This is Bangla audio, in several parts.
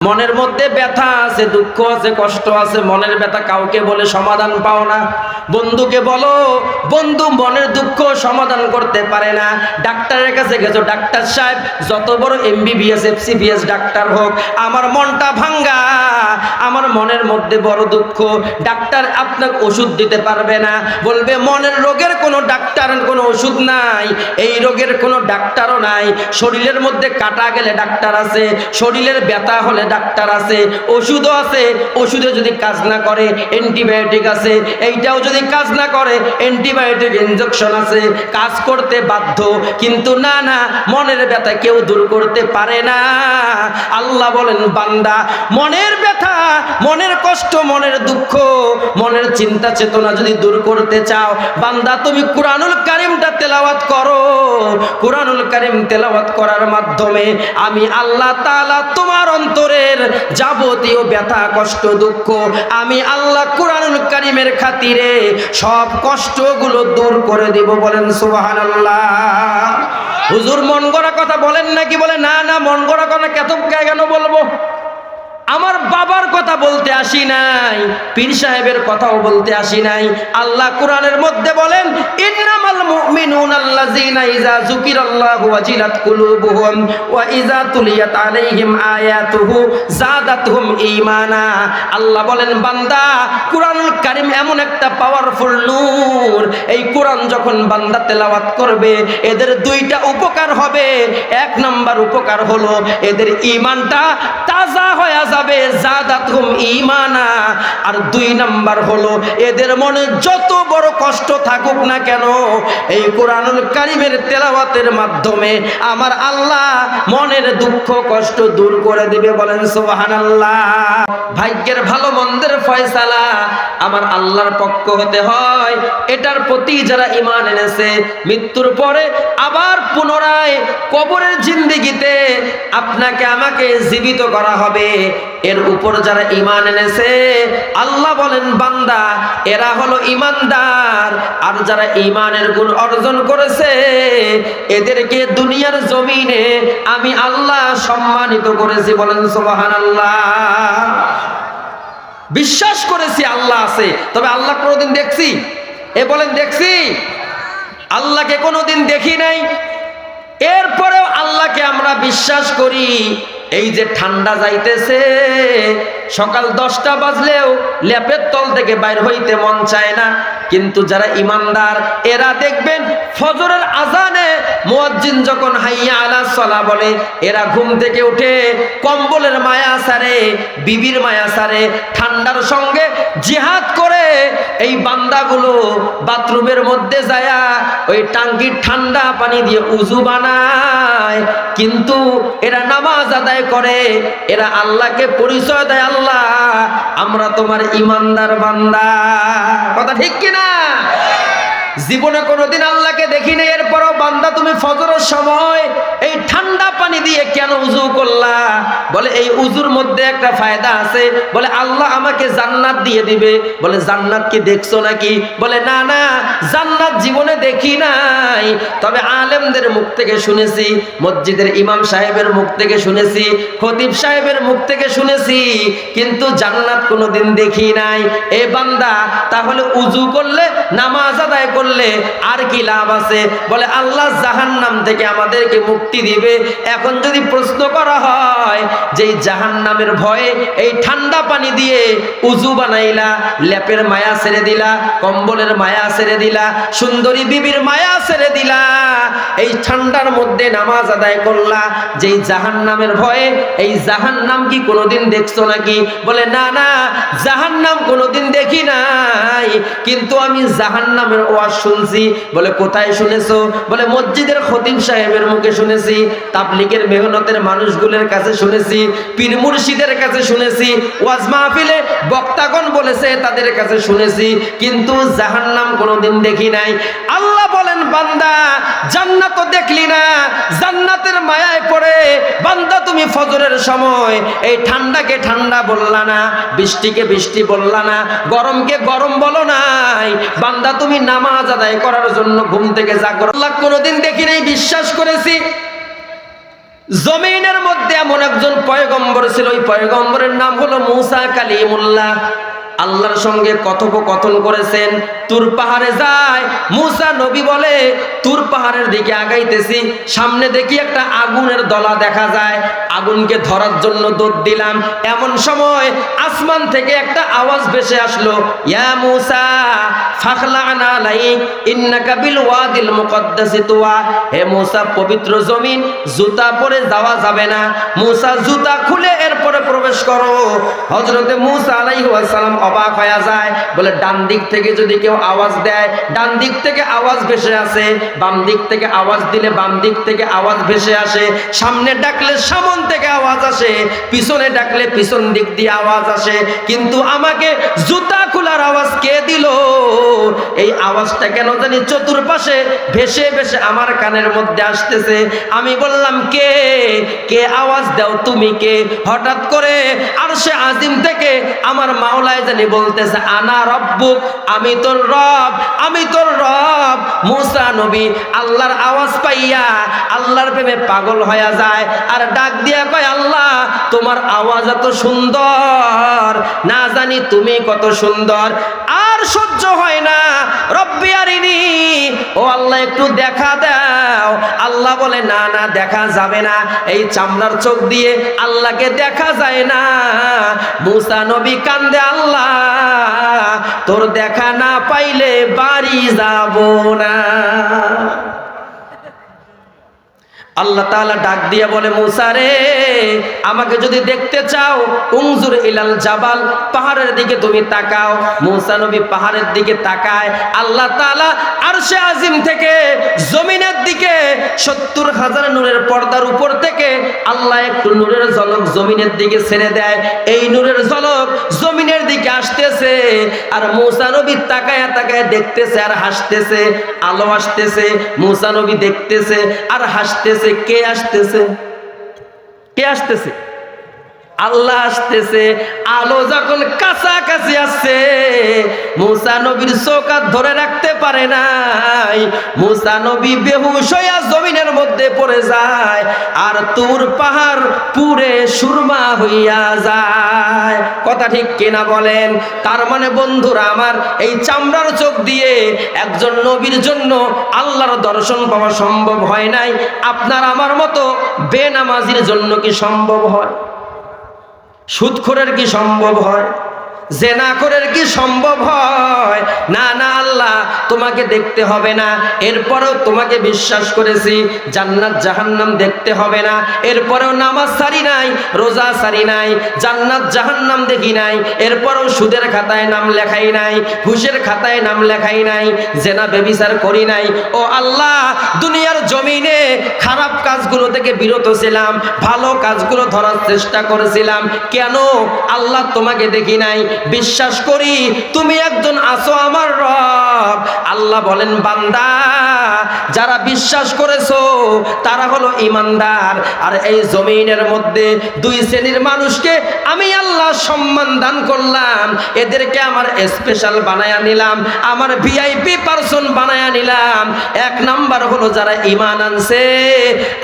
মনের মধ্যে ব্যথা আছে, দুঃখ আছে, কষ্ট আছে। মনের ব্যথা কাউকে বলে সমাধান পাও না। বন্ধুকে বলো, বন্ধু মনের দুঃখ সমাধান করতে পারে না। ডাক্তারের কাছে গেছো, ডাক্তার সাহেব যত বড় MBBS FCBS ডাক্তার হোক, আমার মনটা ভাঙ্গা, আমার মনের মধ্যে বড় দুঃখ। ডাক্তার আপনাকে ওষুধ দিতে পারবে না, বলবে মনের রোগের কোনো ডাক্তার, কোনো ওষুধ নাই, এই রোগের কোনো ডাক্তারও নাই। শরীরের মধ্যে কাটা গেলে ডাক্তার আছে, শরীরের ব্যথা হলে ডাক্তার আছে, ওষুধও আছে। ওষুধে যদি কাজ না করে অ্যান্টিবায়োটিক আছে, এইটাও যদি কাজ না করে অ্যান্টিবায়োটিক ইনজেকশন আছে, কাজ করতে বাধ্য। কিন্তু না না, মনের ব্যথা কেউ দূর করতে পারে না। আল্লাহ বলেন, বান্দা মনের ব্যথা, মনের কষ্ট, মনের দুঃখ, মনের চিন্তা চেতনা যদি দূর করতে চাও, বান্দা তুমি কুরআনুল কারীমটা তেলাওয়াত করো। কুরআনুল কারীম তেলাওয়াত করার মাধ্যমে আমি আল্লাহ তাআলা তোমার অন্তরের যাবতীয় ব্যথা, কষ্ট, দুঃখ, আমি আল্লাহ কুরআনুল কারীমের খাতিরে সব কষ্টগুলো দূর করে দিব। বলেন সুবহানাল্লাহ। হুজুর মন গড়া কথা বলেন নাকি? বলে না না, মন গড়া কথা কেন বলবো? আমার বাবার কথা বলতে আসি নাই, পীর সাহেবের কথাও বলতে আসি নাই। আল্লাহ কোরআনের মধ্যে বলেন, ইন্নামাল মুমিনুনা আল্লাযীনা ইযা যুকিরাল্লাহু ওয়াজিলাত কুলুবুহুম ওয়া ইযা তুলিয়াত আলাইহিম আয়াতুহু যাদাতহুম ঈমানা। আল্লাহ বলেন, বান্দা কুরআনুল কারীম এমন একটা পাওয়ারফুল নূর, এই কোরআন যখন বান্দা তেলাওয়াত করবে এদের দুইটা উপকার হবে। এক নাম্বার উপকার হলো এদের ঈমানটা তাজা হয়ে যাবে, যাদাতহুম ঈমানা। আর দুই নাম্বার হলো এদের মনে যত বড় কষ্ট থাকুক না কেন, এই কোরআনুল কারীমের তেলাওয়াতের মাধ্যমে আমার আল্লাহ মনের দুঃখ কষ্ট দূর করে দিবে। বলেন সুবহানাল্লাহ। ভাগ্যের ভালো মন্দের ফয়সালা আমার আল্লাহর পক্ষ হতে হয়। এটার প্রতি যারা ঈমান এনেছে, মৃত্যুর পরে আবার পুনরায় কবরের জিন্দেগিতে আপনাকে আমাকে জীবিত করা হবে, এর উপর যারা ঈমান এনেছে, আল্লাহ বলেন, বান্দা এরা হলো ঈমানদার। আর যারা ঈমানের গুণ অর্জন করেছে এদেরকে দুনিয়ার জমিনে আমি আল্লাহ সম্মানিত করেছি। বলেন সুবহানাল্লাহ। বিশ্বাস করেছি আল্লাহ আছে, তবে আল্লাহ কোনোদিন দেখছি? বলেন দেখছি? আল্লাহকে কোনোদিন দেখি নাই। এরপরেও আল্লাহকে আমরা বিশ্বাস করি। এই যে ঠান্ডা যাইতেছে, সকাল 10টা বাজলেও লেপের তল থেকে বাইর হইতে মন চায় না, কিন্তু যারা ঈমানদার এরা দেখবেন ফজরের আজানে মুয়াজ্জিন যখন হাইয়া আলাস সালাহ বলে, এরা ঘুম থেকে উঠে কম্বলের মায়া সারে, বিবির মায়া সারে, ঠান্ডার সঙ্গে জিহাদ করে এই বান্দাগুলো বাথরুমের মধ্যে যায়া ওই টাঙ্কির ঠান্ডা পানি দিয়ে উযু বানায়। কিন্তু এরা নামাজ আদায় করে, এরা আল্লাহকে পরিচয় দেয়, আল্লাহ আমরা তোমার ঈমানদার বান্দা। কথা ঠিক কিনা? জীবনে কোনোদিন আল্লাহকে দেখি নাই, এরপরও বান্দা তুমি ফজরের সময় এই ঠান্ডা পানি দিয়ে কেন উযু করলা? বলে এই উযুর মধ্যে একটা ফায়দা আছে, বলে আল্লাহ আমাকে জান্নাত দিয়ে দিবে। বলে জান্নাত কি দেখছো নাকি? বলে না না, জান্নাত জীবনে দেখি নাই, তবে আলেমদের মুখ থেকে শুনেছি, মসজিদের ইমাম সাহেবের মুখ থেকে শুনেছি, খতিব সাহেবের মুখ থেকে শুনেছি, কিন্তু জান্নাত কোনোদিন দেখি নাই। এ বান্দা, তাহলে উযু করলে, নামাজ আদায় করলে আর কি লাভ আছে? বলে আল্লাহ জাহান্নাম থেকে আমাদেরকে মুক্তি দিবে। এখন যদি প্রশ্ন করা হয় যে জাহান্নামের ভয়ে এই ঠান্ডা পানি দিয়ে উযু বানাইলা, লেপের মায়া ছেড়ে দিলা, কম্বলের মায়া ছেড়ে দিলা, সুন্দরী বিবির মায়া ছেড়ে দিলা, এই ঠান্ডার মধ্যে নামাজ আদায় করলা, যেই জাহান্নামের ভয়ে, এই জাহান্নাম কি কোনোদিন দেখছো নাকি? বলে না না, জাহান্নাম কোনোদিন দেখি নাই, কিন্তু আমি জাহান্নামের ওয়াজ শুনছি। বলে কোথায় শুনেছো? বলে মসজিদের খতিব সাহেবের মুখে শুনেছি, তাবলীগের মেহনতের মানুষগুলোর কাছে শুনেছি, পীর মুর্শিদের কাছে শুনেছি, ওয়াজ মাহফিলে বক্তাগণ বলেছে তাদের কাছে শুনেছি, কিন্তু জাহান্নাম কোনোদিন দেখি নাই। আল্লাহ বলেন, বান্দা জান্নাত তো দেখলি না, জান্নাতের মায়ায় পড়ে বান্দা তুমি ফজরের সময় এই ঠান্ডাকে ঠান্ডা বললা না, বৃষ্টিকে বৃষ্টি বললা না, গরমকে গরম বলো নাই। বান্দা তুমি নামাজ আদায় করার জন্য ঘুম থেকে জাগো। আল্লাহ কোনোদিন দেখি নাই, বিশ্বাস করেছি। জমিনের মধ্যে এমন একজন পয়গম্বর ছিল, ওই পয়গম্বরের নাম হলো মুসা কালিমুল্লাহ। আল্লাহর সঙ্গে কথোপকথন করেছেন। তুর পাহাড়ে যায় মুসা নবী বলে, তুর পাহাড়ের দিকে আগাইতেছি, সামনে দেখি একটা আগুনের দলা দেখা যায়, আগুনকে ধরার জন্য দৌড় দিলাম। এমন সময় আসমান থেকে একটা আওয়াজ ভেসে আসলো, ইয়া মুসা ফাখলা'না আলাইক ইন্নাকা বিল ওয়াদিল মুকদ্দাসি তুয়া। হে মুসা, পবিত্র জমিন, জুতা পরে যাওয়া যাবে না। মুসা জুতা খুলে এরপরে প্রবেশ করো। হযরতে মুসা আলাইহিস সালাম অবাক হয়ে যায়, বলে ডান দিক থেকে যদি কেউ আওয়াজ দেয়, ডান দিক থেকে আওয়াজ ভেসে আসে, বাম দিক থেকে আওয়াজ দিলে বাম দিক থেকে আওয়াজ ভেসে আসে, সামনে ডাকলে সামন থেকে আওয়াজ আসে, পিছনে ডাকলে পিছন দিক দিয়ে আওয়াজ আসে, কিন্তু আমাকে জুতা খোলার আওয়াজ কে দিল? এই আওয়াজটা কেন জানি চতুর্পাশে ভেসে ভেসে আমার কানের মধ্যে আসতেছে। আমি বললাম, কে কে আওয়াজ দাও, তুমি কে? হঠাৎ করে আরশে আজিম থেকে আমার মাওলায় জানি বলতেছে, আনা রব্বুক, আমি তোর রব, আমি তোর রব। মুসা নবী আল্লাহর আওয়াজ পাইয়া আল্লাহর প্রেমে পাগল হয়ে যায়, আর ডাক দিয়া কয়, আল্লাহ তোমার আওয়াজ এত সুন্দর, না জানি তুমি কত সুন্দর, আর সহ্য হয় না, রব্বি আরিনি, ও আল্লাহ একটু দেখা দাও। আল্লাহ বলে, না না, দেখা যাবে না, এই চামড়ার চোখ দিয়ে আল্লাহকে দেখা যায় না। মুসা নবী কান্দে, আল্লাহ তোর দেখা না পাইলে বাড়ি যাব না। আল্লাহ তাআলা ডাক দিয়া বলে, মুসা রে, আমাকে যদি দেখতে চাও, উনজুর ইলাল জাবাল, পাহাড়ের দিকে তুমি তাকাও। মুসা নবী পাহাড়ের দিকে তাকায়, আল্লাহ তাআলা আরশে আজিম থেকে জমিনের দিকে ৭০,০০০ নূরের পর্দার উপর থেকে আল্লাহ একটু নূরের ঝলক জমিনের দিকে ছেড়ে দেয়। এই নূরের ঝলক জমিনের দিকে আসতেছে, আর মুসা নবী তাকায়া তাকায়া দেখতেছে আর হাসতেছে। আলো আসতেছে, মুসা নবী দেখতেছে আর হাসতেছে। কে আসতেছে? কে আসতেছে? আল্লাহ আসতেছে। আলো যখন কাছাকাছি আসছে, মুসা নবীর চোখ আর ধরে রাখতে পারে নাই। মুসা নবী বেহুশ হইয়া জমিনের মধ্যে পড়ে যায়, আর তুর পাহাড় পুড়ে সুরমা হইয়া যায়। কথা ঠিক কিনা বলেন? তার মানে বন্ধুরা আমার, এই চামড়ার চোখ দিয়ে একজন নবীর জন্য আল্লাহর দর্শন পাওয়া সম্ভব হয় নাই। আপনার আমার মতো বেনামাজির জন্য কি সম্ভব হয়? সুদখোরের কি সম্ভব হয়? জেনাখোরের কি সম্ভব হয়? না না, আল্লাহ তোমাকে দেখতে হবে না, এরপরেও তোমাকে বিশ্বাস করেছি। জান্নাত জাহান্নাম দেখতে হবে না, এরপরেও নামাজ ছাড়ি নাই, রোজা ছাড়ি নাই, জান্নাত জাহান্নাম দেখি নাই, এরপরেও সুদের খাতায় নাম লেখাই নাই, ঘুষের খাতায় নাম লেখাই নাই, জেনা ব্যভিচার করি নাই। ও আল্লাহ, দুনিয়ার জমিনে খারাপ কাজগুলো থেকে বিরত ছিলাম, ভালো কাজগুলো ধরার চেষ্টা করেছিলাম। কেন আল্লাহ তোমাকে দেখি নাই? বিশ্বাস করি তুমি একজন আছো আমার রব। আল্লাহ বলেন, বান্দা, যারা বিশ্বাস করেছো তারা হলো ইমানদার। আর এই জমিনের মধ্যে দুই শ্রেণীর মানুষকে আমি আল্লাহ সম্মান দান করলাম, এদেরকে আমার স্পেশাল বানায়া নিলাম, আমার ভিআইপি পারসন বানায়া নিলাম। এক নাম্বার হলো যারা ঈমান আনছে,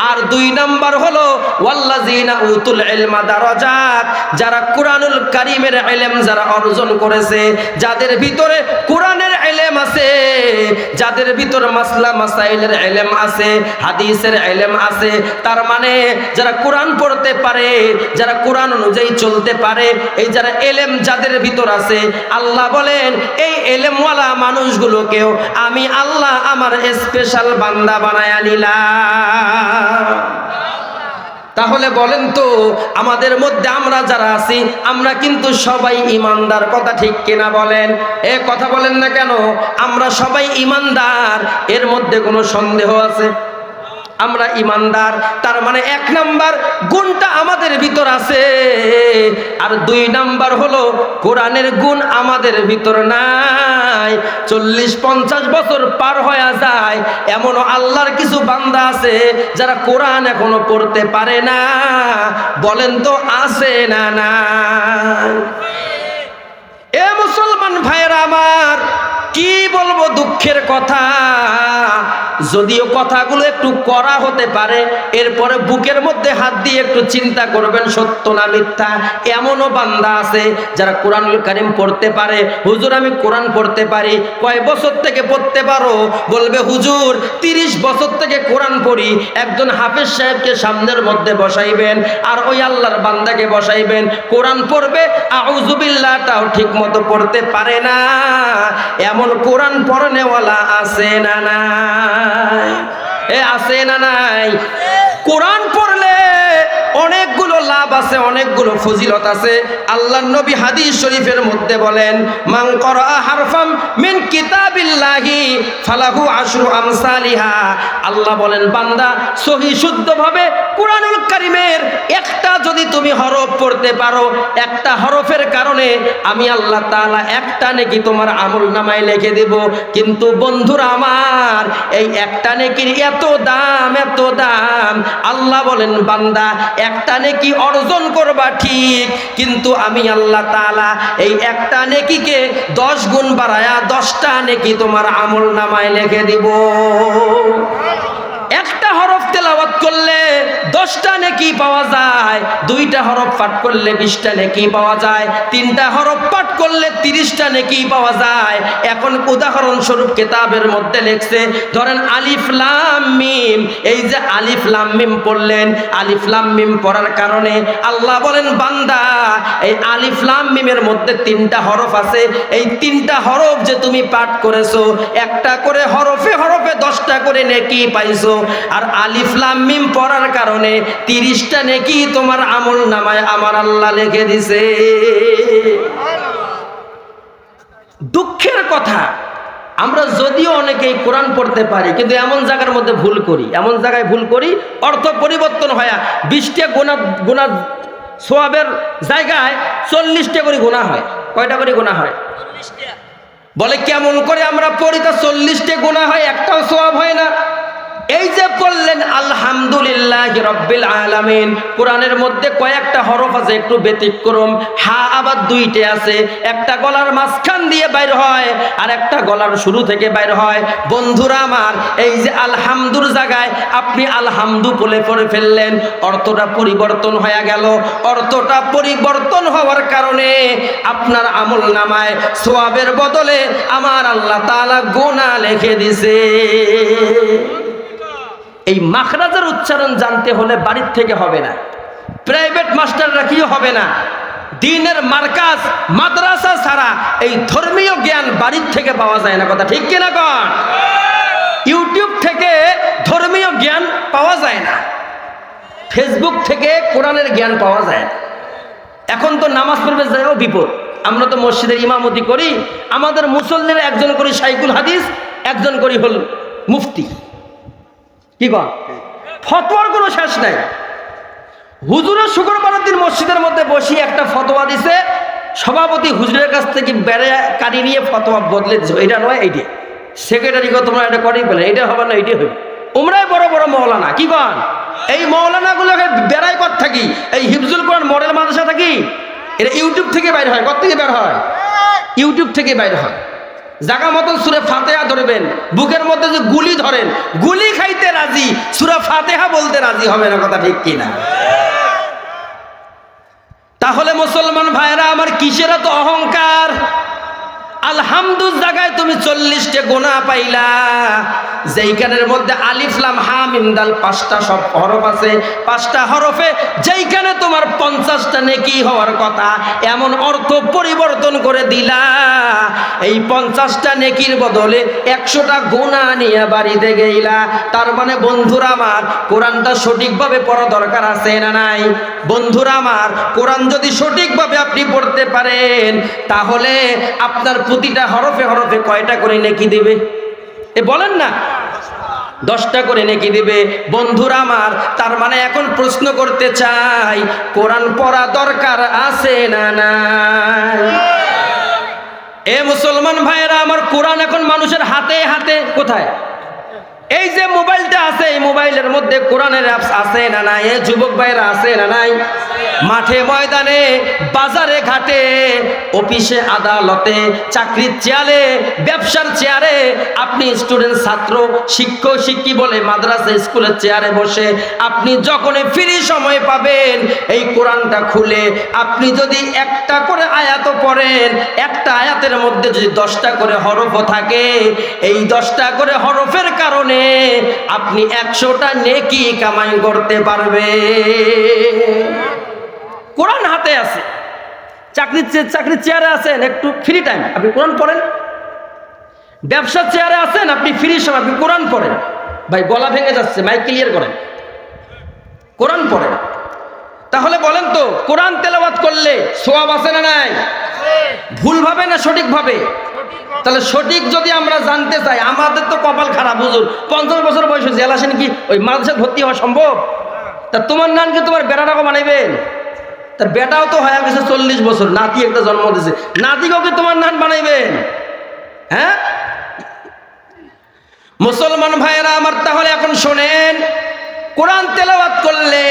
আর দুই নাম্বার হলো ওয়াল্লাযিনা উতুল ইলমা দারাজাত, যারা কুরআনুল কারীমের ইলম যারা অর্জন করেছে, যাদের ভিতরে কোরআনের ইলম আছে, যাদের ভিতরে মাসলা মাসাইলের ইলম আছে, হাদিসের ইলম আছে। তার মানে যারা কোরআন পড়তে পারে, যারা কোরআন অনুযায়ী চলতে পারে, এই যারা ইলম যাদের ভিতর আছে, আল্লাহ বলেন এই ইলমওয়ালা মানুষগুলোকেও আমি আল্লাহ আমার স্পেশাল বান্দা বানায়া নিলাম। তাহলে বলেন তো, আমাদের মধ্যে আমরা যারা আছি, আমরা কিন্তু সবাই ইমানদার। কথা ঠিক কিনা বলেন? এ কথা বলেন না কেন? আমরা সবাই ইমানদার, এর মধ্যে কোনো সন্দেহ আছে? আমরা ইমানদার, তার মানে এক নাম্বার গুণটা আমাদের ভিতর আছে, আর দুই নাম্বার হলো কোরআনের গুণ আমাদের ভিতর নাই। 40-50 বছর পার হয়ে যায়, এমনও আল্লাহর কিছু বান্দা আছে যারা কোরআন এখনো পড়তে পারে না। বলেন তো আছে না না? এ মুসলমান ভাইরা আমার, কি বলবো দুঃখের কথা, যদিও কথাগুলো একটু কড়া হতে পারে, এরপরে বুকের মধ্যে হাত দিয়ে একটু চিন্তা করবেন সত্য না মিথ্যা। এমনও বান্দা আছে যারা কোরআনুল কারীম পড়তে পারে, হুজুর আমি কোরআন পড়তে পারি। কয় বছর থেকে পড়তে পারো? বলবে হুজুর 30 বছর থেকে কোরআন পড়ি। একজন হাফেজ সাহেবকে সামনের মধ্যে বসাইবেন আর ওই আল্লাহর বান্দাকে বসাইবেন, কোরআন পড়বে, আউযু বিল্লাহটাও ঠিক মতো পড়তে পারে না। এমন কোরআন পড়নেওয়ালা আছে না নাই? আছে না নাই? কোরআন পড়লে অনেকগুলো লাভ আছে, অনেকগুলো ফজিলত আছে। আল্লাহর নবী হাদিস শরীফের মধ্যে বলেন, মান ক্বারা হারফাম মিন কিতাবিল্লাহি ফালাহু আশরু আমসালিহা। আল্লাহ বলেন, বান্দা সহি শুদ্ধভাবে কোরআনুল কারীমের একটা যদি তুমি হরফ পড়তে পারো, একটা হরফের কারণে আমি আল্লাহ তাআলা একটা নেকি তোমার আমলনামায় লিখে দেব। কিন্তু বন্ধুরা আমার, এই একটা নেকির এত দাম, এত দাম। আল্লাহ বলেন, বান্দা একটা নেকি অর্জন করবা ঠিক, কিন্তু আমি আল্লাহ তাআলা এই একটা নেকিকে 10 গুণ বাড়ায়া 10টা নেকি তোমার আমলনামায় লিখে দিব। একটা হরফ তেলাওয়াত করলে 10টা নেকি পাওয়া যায়, 2টা হরফ পাঠ করলে 20টা নেকি পাওয়া যায়, 3টা হরফ পাঠ করলে 30টা নেকি পাওয়া যায়। এখন উদাহরণ স্বরূপ কিতাবের মধ্যে লেখছে, ধরেন আলিফ লাম মিম। এই যে আলিফ লাম মিম পড়লেন, আলিফ লাম মিম পড়ার কারণে আল্লাহ বলেন, বান্দা এই আলিফ লাম মিমের মধ্যে 3টা হরফ আছে। এই 3টা হরফ যে তুমি পাঠ করেছো, একটা করে হরফে হরফে 10টা করে নেকি পাইছো। আর আলিফ লাম মিম পড়ার কারণে 30টা নেকি তোমার আমলনামায় আমার আল্লাহ লিখে দিছে। দুঃখের কথা, আমরা যদিও অনেকেই কোরআন পড়তে পারি, কিন্তু এমন জায়গার মধ্যে ভুল করি, এমন জায়গায় ভুল করি, অর্থ পরিবর্তন হয়। 20টা গুনাহ সওয়াবের জায়গায় 40টা করে গুনাহ হয়। কয়টা করে গুনাহ হয়? 40টা। বলে কেমন করে আমরা পড়ি তা 40টা গুনাহ হয়, একটাও সওয়াব হয় না? এই যে বললেন আলহামদুলিল্লাহি রাব্বিল আলামিন, কোরআনের মধ্যে কয়েকটা হরফ আছে একটু ব্যতিক্রম, হা আবার 2টে আছে, একটা গলার মাঝখান দিয়ে বাইর হয় আর একটা গলার শুরু থেকে বাইর হয়। বন্ধুরা আমার, এই যে আলহামদুর জায়গায় আপনি আলহামদু বলে পড়ে ফেললেন, অর্থটা পরিবর্তন হয়ে গেল। অর্থটা পরিবর্তন হওয়ার কারণে আপনার আমলনামায় সওয়াবের বদলে আমার আল্লাহ তাআলা গুনাহ লিখে দিছে। এই মাখরাজের উচ্চারণ জানতে হলে বাড়ির থেকে হবে না, প্রাইভেট মাস্টার রাখিও হবে না। দ্বীনের মার্কাজ মাদ্রাসা ছাড়া এই ধর্মীয় জ্ঞান বাড়ির থেকে পাওয়া যায় না। কথা ঠিক কিনা কন? ইউটিউব থেকে ধর্মীয় জ্ঞান পাওয়া যায় না, ফেসবুক থেকে কোরআনের জ্ঞান পাওয়া যায় না। এখন তো নামাজ পড়বে যায়ও বিপদ। আমরা তো মসজিদের ইমামতি করি, আমাদের মুসল্লিরা একজন করি শাইখুল হাদিস, একজন করি হল মুফতি। কি কন? ফতোয়ার কোনো শেষ নাই। হুজুরের শুক্রবারের দিন মসজিদের মধ্যে বসিয়ে একটা ফতোয়া দিছে, সভাপতি হুজুরের কাছ থেকে বেড়ে কাটি নিয়ে ফতোয়া বদলে দিছে, এটা নয় এইটা। সেক্রেটারিকে তোমরা এটা করেই পেলে, এটা হবে না এইটাই হবে। উমরাই বড় বড় মৌলানা, কি কন? এই মৌলানাগুলোকে বেড়াই কর থাকি, এই হিফজুল কোরআন মডেল মাদ্রাসা থাকি, এটা ইউটিউব থেকে বাইর হয়। কত থেকে বের হয়? ইউটিউব থেকে বাইর হয়। জাগা মতন সূরা ফাতিহা ধরবেন, বুকের মধ্যে যে গুলি ধরেন, গুলি খাইতে রাজি, সূরা ফাতিহা বলতে রাজি হবে না। কথা ঠিক কিনা? তাহলে মুসলমান ভাইরা আমার, কিসের এত অহংকার? আলহামদুর জায়গায় তুমি 40টা গুনাহ পাইলা, যেইখানের মধ্যে আলিফ লাম হা মিম দাল 5টা সব হরফ আছে, 5টা হরফে যেইখানে তোমার 50টা নেকি হওয়ার কথা, এমন অর্থ পরিবর্তন করে দিলা। এই 50টা নেকির বদলে 100টা গুনাহ নিয়ে বাড়িতে গেইলা। তার মানে বন্ধুরা আমার, কোরআনটা সঠিকভাবে পড়া দরকার আছে না নাই? বন্ধুরা আমার, কোরআন যদি সঠিকভাবে আপনি পড়তে পারেন, তাহলে আপনার প্রতিটা হরফে হরফে কয়টা করে নেকি দিবে? এ বলেন না, 10টা করে নেকি দিবে। বন্ধুরা আমার, তার মানে এখন প্রশ্ন করতে চাই, কোরআন পড়া দরকার আছে না নাই? এ মুসলমান ভাইয়েরা আমার, কোরআন এখন মানুষের হাতে হাতে। কোথায়? এই যে মোবাইলটা আছে, এই মোবাইলের মধ্যে কোরআনের অ্যাপস আছে না নাই? এ যুবক ভাইরা আছে না নাই? মাঠে ময়দানে বাজারে ঘাটে অফিসে, আদালতে, চাকরির চেয়ারে, ব্যবসার চেয়ারে আপনি স্টুডেন্ট, ছাত্র, শিক্ষক, শিক্ষী বলে মাদ্রাসা, স্কুলের চেয়ারে বসে আপনি যখনই ফ্রি সময় পাবেন এই কোরআনটা খুলে আপনি যদি একটা করে আয়াত পড়েন, একটা আয়াতের মধ্যে যদি 10টা করে হরফও থাকে, এই 10টা করে হরফের কারণে আপনি 100টা নেকি কামাই করতে পারবেন। কোরআন হাতে আছে, চাকরির চেয়ারে আছেন, একটু ফ্রি টাইম আপনি কোরআন পড়েন। ব্যবসার চেয়ারে আছেন, আপনি ফ্রি সময় আপনি কোরআন পড়েন। ভাই গলা ভেঙে যাচ্ছে, মাইক ক্লিয়ার করেন, কোরআন পড়েন। তাহলে বলেন তো কোরআন তেলাওয়াত করলে সওয়াব আছে না নাই? ভুলভাবে না সঠিকভাবে? তাহলে সঠিক যদি আমরা জানতে চাই, আমাদের তো কপাল খারাপ হুজুর, 50 বছর বয়সে জেল আসেন, কি ওই মাদ্রাসায় ভর্তি হওয়া সম্ভব? তা তোমার নাম কি তোমার বেটাটাকে বানাইবেন? তার বেটাও তো হয়ে গেছে 40 বছর, নাতি একটা জন্ম দিয়েছে, নাতিকেও কি তোমার নাম বানাইবেন? হ্যাঁ মুসলমান ভাইয়েরা আমার, তাহলে এখন শোনেন, কোরআন তেলাওয়াত করলে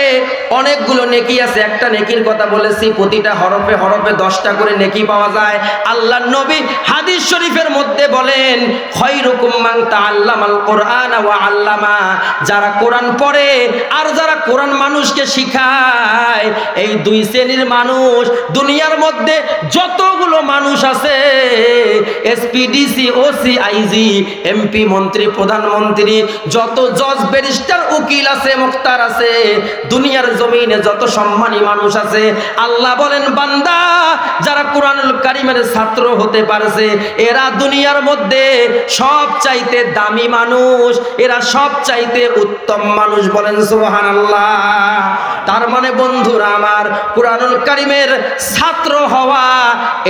অনেকগুলো নেকি আছে। একটা নেকির কথা বলেছি, প্রতিটা হরফে হরফে 10টা করে নেকি পাওয়া যায়। আল্লাহর নবী হাদিস শরীফের মধ্যে বলেন, খায়রুকুম মান তাআল্লামাল কোরআন ওয়া আল্লামা, যারা কোরআন পড়ে আর যারা কোরআন মানুষকে শিখায়, এই দুই শ্রেণীর মানুষ দুনিয়ার মধ্যে যতগুলো মানুষ আছে, এসপিডিসি, ওসি, আইজি, এমপি, মন্ত্রী, প্রধানমন্ত্রী, যত জজ, ব্যারিস্টার, উকিল আছে, মুখতার আছে, দুনিয়ার জমিনে যত সম্মানী মানুষ আছে, আল্লাহ বলেন বান্দা যারা কোরআনুল কারীমের ছাত্র হতে পারছে এরা দুনিয়ার মধ্যে সব চাইতে দামি মানুষ, এরা সব চাইতে উত্তম মানুষ। বলেন সুবহানাল্লাহ। তার মানে বন্ধুরা আমার, কোরআনুল কারীমের ছাত্র হওয়া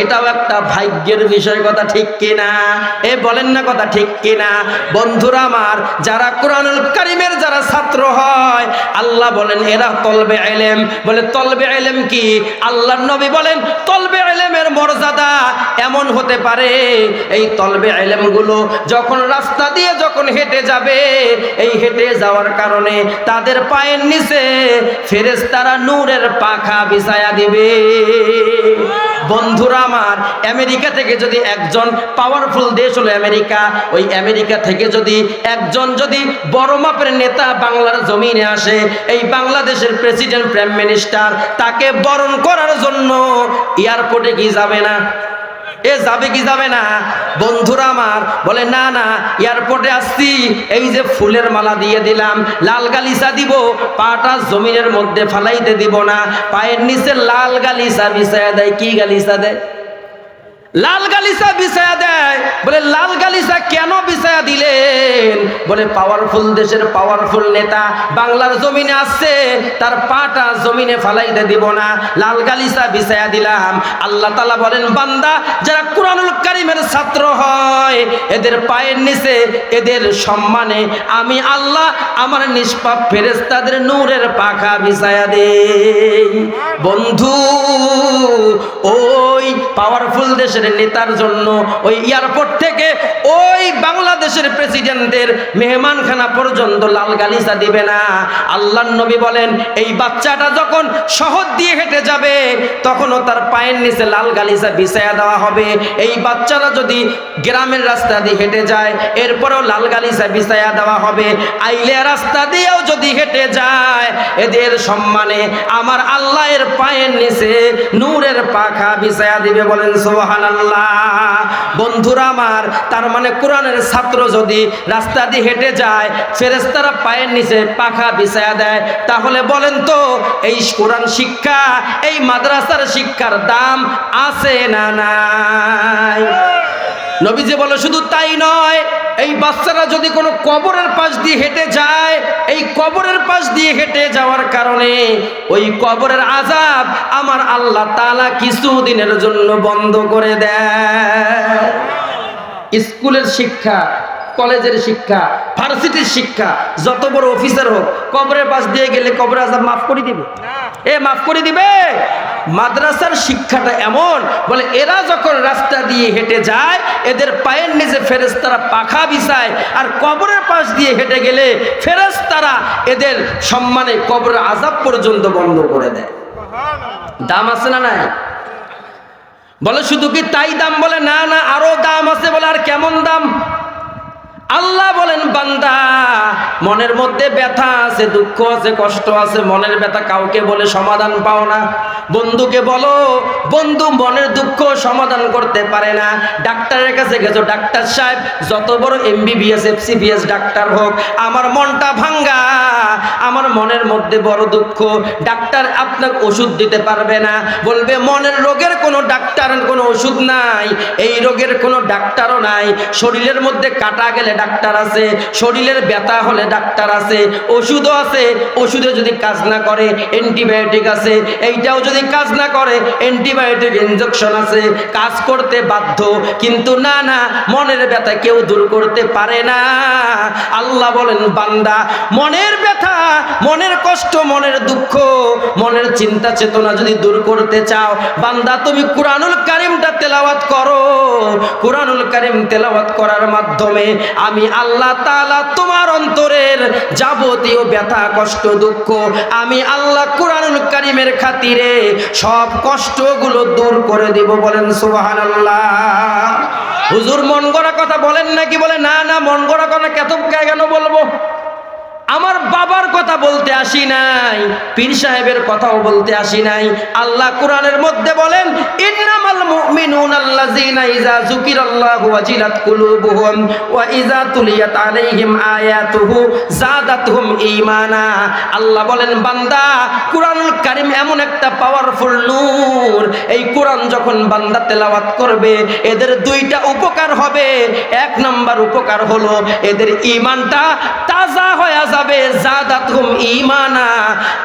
এটাও একটা ভাগ্যের বিষয়, কথা ঠিক কিনা? এ বলেন না কথা ঠিক কিনা? বন্ধুরা আমার, যারা কোরআনুল কারীমের যারা ছাত্র হয়, আল্লাহ বলেন এরা তলবে ইলম। বলে তলবে ইলম কি? আল্লাহর নবী বলেন তলবে ইলমের মর্যাদা এমন হতে পারে, এই তলবে ইলম গুলো যখন রাস্তা দিয়ে যখন হেঁটে যাবে, এই হেঁটে যাওয়ার কারণে তাদের পায়ের নিচে ফেরেশতারা নূরের পাখা বিছায়া দিবে। বন্ধুরা আমার, আমেরিকা থেকে যদি একজন, পাওয়ারফুল দেশ হলো আমেরিকা, ওই আমেরিকা থেকে যদি একজন যদি বড় মাপের নেতা বাংলার জমিনে আসে, এই বাংলাদেশের প্রেসিডেন্ট, প্রাইম মিনিস্টার, তাকে বরণ করার জন্য এয়ারপোর্টে কি যাবে না? এ যাবে কি যাবে না? বন্ধুরা আমার বলে না না, এয়ারপোর্টে আসছি, এই যে ফুলের মালা দিয়ে দিলাম, লাল গালিচা দিব, পাটা জমিনের মধ্যে ফালাইতে দিব না, পায়ের নিচে লাল গালিচা বিছায়া দেয়। কি গালিচা দেয়? লাল গালিচা বিছায়া দেয়। বলে লাল গালিচা কেন বিছায়া দিলেন? বলে পাওয়ারফুল দেশের পাওয়ারফুল নেতা বাংলার জমিনে আসছে, তার পাটা জমিনে ফালাইতে দিব না, লাল গালিচা বিছায়া দিলাম। আল্লাহ তাআলা বলেন বান্দা যারা কোরআনুল কারীমের ছাত্র হয়, এদের পায়ের নিচে এদের সম্মানে আমি আল্লাহ আমার নিষ্পাপ ফেরেশতাদের নূরের পাখা বিছায়া দেই। বন্ধু, ওই পাওয়ারফুল দেশের নেতার জন্য ওই এয়ারপোর্ট থেকে ওই বাংলাদেশের প্রেসিডেন্টের মেহমানখানা পর্যন্ত লাল গালিচা দিবে না। আল্লাহর নবী বলেন এই বাচ্চাটা যখন শহর দিয়ে হেঁটে যাবে তখনও তার পায়ের নিচে লাল গালিচা বিছায়া দেওয়া হবে। এই বাচ্চারা যদি গ্রামের রাস্তা দিয়ে হেঁটে যায় এরপরেও লাল গালিচা বিছায়া দেওয়া হবে। আইলে রাস্তা দিয়েও যদি হেঁটে যায় এদের সম্মানে আমার আল্লাহর পায়ের নিচে নূরের পাখা বিছায়া দিবে। বলেন সুবহানাল্লাহ। বন্ধুরা আমার, তার মানে কোরআনের ছাত্র যদি রাস্তা দিয়ে হেঁটে যায় ফেরেশতারা পায়ের নিচে পাখা বিছায়া দেয়, তাহলে বলেন তো এই কোরআন শিক্ষা, এই মাদ্রাসার শিক্ষার দাম আছে না নাই? নবীজি বলে শুধু তাই নয়, এই বাচ্চারা যদি কোনো কবরের পাশ দিয়ে হেঁটে যায়, এই কবরের পাশ দিয়ে হেঁটে যাওয়ার কারণে ওই কবরের আযাব আমার আল্লাহ তাআলা কিছুদিনের জন্য বন্ধ করে দেয়। স্কুলের শিক্ষা, কলেজের শিক্ষা, ভার্সিটির শিক্ষা, যত বড় অফিসার হোক কবরের পাশ দিয়ে গেলে কবরের আযাব মাফ করে দিবে? মাফ করে দিবে? মাদ্রাসার শিক্ষাটা এমন, বলে এরা যখন রাস্তা দিয়ে হেঁটে যায় এদের পায়ের নিচে ফেরেশতারা পাখা বিছায়, আর কবরের পাশ দিয়ে হেঁটে গেলে ফেরেশতারা এদের সম্মানে কবরের আযাব পর্যন্ত বন্ধ করে দেয়। দাম আছে না নাই? বলে শুধু কি তাই দাম? বলে না না, আরো দাম আছে। বলে আর কেমন দাম? আল্লাহ বলেন বান্দা মনের মধ্যে ব্যথা আছে, দুঃখ আছে, কষ্ট আছে, মনের ব্যথা কাউকে বলে সমাধান পাও না। বন্ধুকে বলো, বন্ধু মনের দুঃখ সমাধান করতে পারে না। ডাক্তারের কাছে গেছো, ডাক্তার সাহেব যত বড় MBBS FCPS ডাক্তার হোক, আমার মনটা ভাঙ্গা, আমার মনের মধ্যে বড় দুঃখ, ডাক্তার আপনাকে ওষুধ দিতে পারবে না। বলবে মনের রোগের কোনো ডাক্তার, কোনো ওষুধ নাই, এই রোগের কোনো ডাক্তারও নাই। শরীরের মধ্যে কাটা গেলে ডাক্তার আছে, শরীরের ব্যথা হলে ডাক্তার আছে, ওষুধও আছে। ওষুধে যদি কাজ না করে অ্যান্টিবায়োটিক আছে, এইটাও যদি কাজ না করে অ্যান্টিবায়োটিক ইনজেকশন আছে, কাজ করতে বাধ্য। কিন্তু না না, মনের ব্যথা কেউ দূর করতে পারে না। আল্লাহ বলেন বান্দা মনের ব্যথা, মনের কষ্ট, মনের দুঃখ, মনের চিন্তা চেতনা যদি দূর করতে চাও, বান্দা তুমি কুরআনুল কারীমটা তেলাওয়াত করো। কুরআনুল কারীম তেলাওয়াত করার মাধ্যমে আমি আল্লাহ তাআলা তোমার অন্তরের যাবতীয় ব্যথা, কষ্ট, দুঃখ আমি আল্লাহ কুরআনুল কারীমের খাতিরে সব কষ্টগুলো দূর করে দেব। বলেন সুবহানাল্লাহ। হুজুর মন গড়া কথা বলেন নাকি? বলে না না, মন গড়া কথা কেন বলবো? আমার বাবার কথা বলতে আসি নাই, পীর সাহেবের কথাও বলতে আসি নাই। আল্লাহ কোরআনের মধ্যে বলেন ইন্নামাল মুমিনুনা আল্লাযীনা ইযা যুকিরাল্লাহু ওয়াজিলাত কুলুবুহুম ওয়া ইযা তুলিয়াত আলাইহিম আয়াতুহু যাদাতহুম ঈমানা। আল্লাহ বলেন বান্দা কুরআনুল কারীম এমন একটা পাওয়ারফুল নূর, এই কোরআন যখন বান্দা তেলাওয়াত করবে এদের দুইটা উপকার হবে। এক নাম্বার উপকার হলো এদের ঈমানটা তাজা হয়ে যাবে, যাদাতহুম ঈমানা।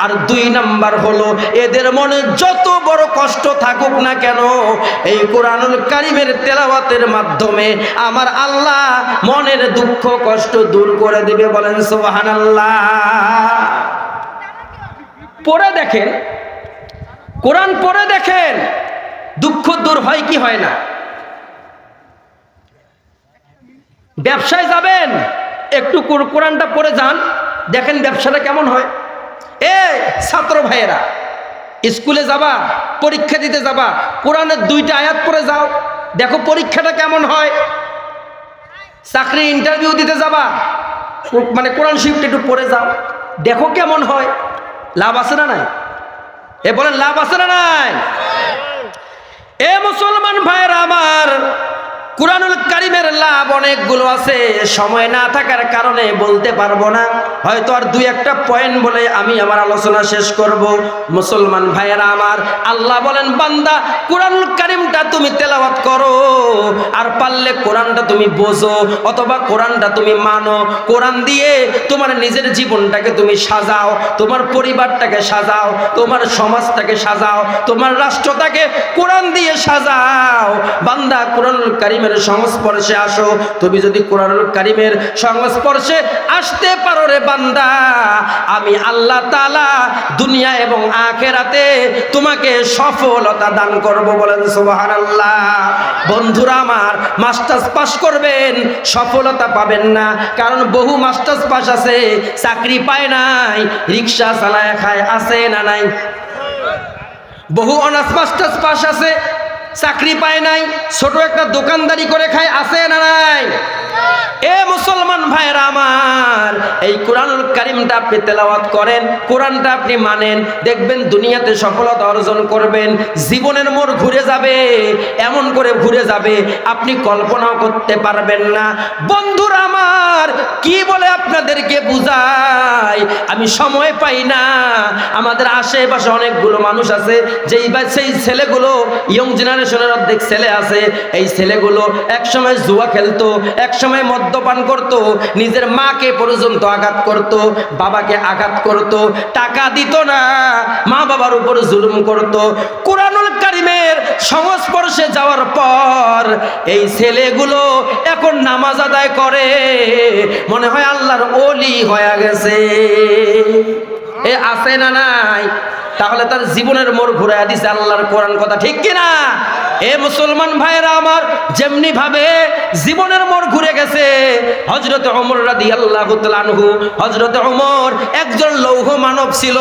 আর দুই নাম্বার হলো এদের মনে যত বড় কষ্ট থাকুক না কেন, এই কোরআনুল কারীমের তেলাওয়াতের মাধ্যমে আমার আল্লাহ মনের দুঃখ কষ্ট দূর করে দিবে। বলেন সুবহানাল্লাহ। পড়ে দেখেন, কোরআন পড়ে দেখেন দুঃখ দূর হয় কি হয় না। ব্যবসায় যাবেন, একটু কোরআনটা পড়ে যান, দেখেন ব্যবসাটা কেমন হয়। ছাত্র ভাইয়েরা, স্কুলে যাবা, পরীক্ষা দিতে যাবা, কোরআনের দুইটা আয়াত পড়ে যাও, দেখো পরীক্ষাটা কেমন হয়। চাকরি ইন্টারভিউ দিতে যাবা, মানে কোরআন শরীফটা একটু পড়ে যাও, দেখো কেমন হয়। লাভ আছে না নাই? বলেন লাভ আছে না নাই? মুসলমান ভাইয়েরা আমার, কুরআনুল কারীমের লাভ অনেকগুলো আছে, সময় না থাকার কারণে বলতে পারবো না। হয়তো আর দুই একটা পয়েন্ট বলে আমি আমার আলোচনা শেষ করব। মুসলমান ভাইয়েরা আমার, আল্লাহ বলেন বান্দা কুরআনুল কারীমটা তুমি তেলাওয়াত করো, আর পারলে কোরআনটা তুমি বোঝো অথবা কোরআনটা তুমি মানো। কোরআন দিয়ে তোমার নিজের জীবনটাকে তুমি সাজাও, তোমার পরিবারটাকে সাজাও, তোমার সমাজটাকে সাজাও, তোমার রাষ্ট্রটাকে কোরআন দিয়ে সাজাও। বান্দা কুরআনুল কারীমের সংস্পর্শে আসো। তুমি যদি কুরআনুল কারীমের সংস্পর্শে আসতে পারো রে বান্দা, আমি আল্লাহ তাআলা দুনিয়া এবং আখিরাতে তোমাকে সফলতা দান করব। বলেন সুবহানাল্লাহ। বন্ধুরা আমার, মাস্টার্স পাস করবেন, সফলতা পাবেন না, কারণ বহু মাস্টার্স পাস আছে চাকরি পায় নাই, রিকশা চালায় খায়, আছে না নাই? বহু অনার্স মাস্টার্স পাস আছে, চাকরি পায় নাই, ছোট একটা দোকানদারি করে খায়, আছে না নাই? মুসলমান ভাইরা আমার, এই কুরআনুল কারীমটা আপনি তেলাওয়াত করেন, কোরআনটা আপনি মানেন, দেখবেন দুনিয়াতে সফলতা অর্জন করবেন। জীবনের মোড় ঘুরে যাবে, এমন করে ঘুরে যাবে আপনি কল্পনাও করতে পারবেন না। বন্ধুরা আমার, কি বলে আপনাদেরকে বুঝাই, আমি সময় পাই না। আমাদের আশেপাশে অনেকগুলো মানুষ আছে সেই ছেলেগুলো, ইয়ং জেনারেশনের অর্ধেক ছেলে আছে, এই ছেলেগুলো একসময় জুয়া খেলতো, একসময় মদ্যপান করত, নিজের মাকে পর্যন্ত আঘাত করত, বাবাকে আঘাত করত, টাকা দিত না, মা বাবার উপর জুলুম করত। কুরআনুল কারীমের সংস্পর্শে যাওয়ার পর এই ছেলেগুলো এখন নামাজ আদায় করে, মনে হয় আল্লাহর ওলি হয়ে গেছে। আছে না নাই? তাহলে তার জীবনের মোড় ঘুরে দিছে আল্লাহর কোরআন কথা, ঠিক কিনা? এ মুসলমান ভাইরা আমার, যেমনি ভাবে জীবনের মোড় ঘুরে গেছে, হযরত ওমর রাদিয়াল্লাহু তাআলা আনহু, হযরত ওমর একজন লৌহ মানব ছিল।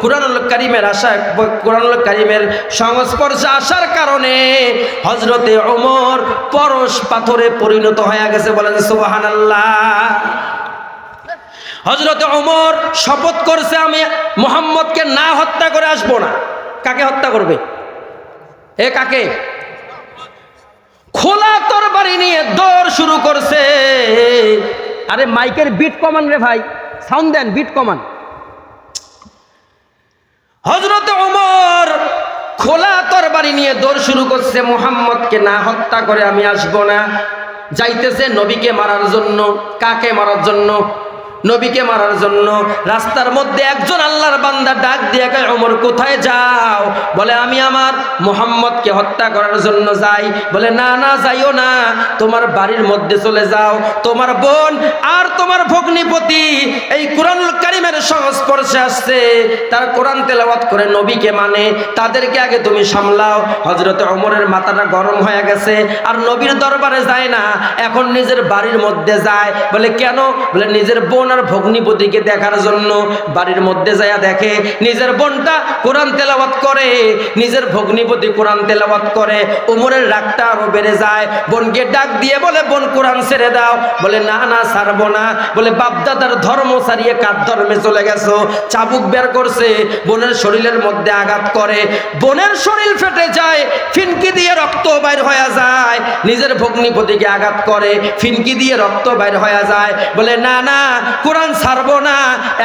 কুরআনুল কারীমের সংস্পর্শে আসার কারণে হযরতে ওমর পরশ পাথরে পরিণত হয়ে গেছে। বলেন সুবহানাল্লাহ। হযরত ওমর শপথ করছে, আমি মুহাম্মদকে না হত্যা করে আসবো না। কাকে হত্যা করবে? কাকে? খোলা তরবারি নিয়ে দৌড় শুরু করছে। আরে মাইকের বিট কমান রে ভাই, সাউন্ড দেন, বিট কমান। হযরত ওমর খোলা তরবারি নিয়ে দৌড় শুরু করছে, মুহাম্মদকে না হত্যা করে আমি আসবো না। যাইতেছে নবীকে মারার জন্য। কাকে মারার জন্য? নবীকে মারার জন্য। রাস্তার মধ্যে একজন আল্লাহর বান্দা ডাক দিয়ে কয়, ওমর কোথায় যাও? বলে আমি আমার মুহাম্মদকে হত্যা করার জন্য যাই। বলে না না, যাইও না, তোমার বাড়ির মধ্যে চলে যাও। তোমার বোন আর তোমার ভগ্নিপতি এই কুরআনুল কারীমের সংস্পর্শে আসছে, তার কোরআন তেলাওয়াত করে নবীকে মানে, তাদেরকে আগে তুমি সামলাও। হযরত ওমরের মাথাটা গরম হয়ে গেছে, আর নবীর দরবারে যায় না, এখন নিজের বাড়ির মধ্যে যায়। বলে কেন? বলে নিজের বোন আর ভগ্নিপতিকে দেখার জন্য। বাড়ির মধ্যে যায়, দেখে নিজের বোনটা কোরআন তেলাওয়াত করে, নিজের ভগ্নিপতি কোরআন তেলাওয়াত করে। ওমরের রাগটা আরো বেড়ে যায়। বোনকে ডাক দিয়ে বলে, বোন কোরআন ছেড়ে দাও। বলে না না, ছাড়বো না। বলে বাপদাদার ধর্ম ছাড়িয়ে কার ধর্মে চলে গেছো? চাবুক বের করছে, বোনের শরীরের মধ্যে আঘাত করে। বোনের শরীর ফেটে যায়, ফিনকি দিয়ে রক্ত বাইর হয়ে যায়। নিজের ভগ্নিপতিকে আঘাত করে, ফিনকি দিয়ে রক্ত বাইর হয়ে যায়। বলে না না, কোরআন ছাড়বো না।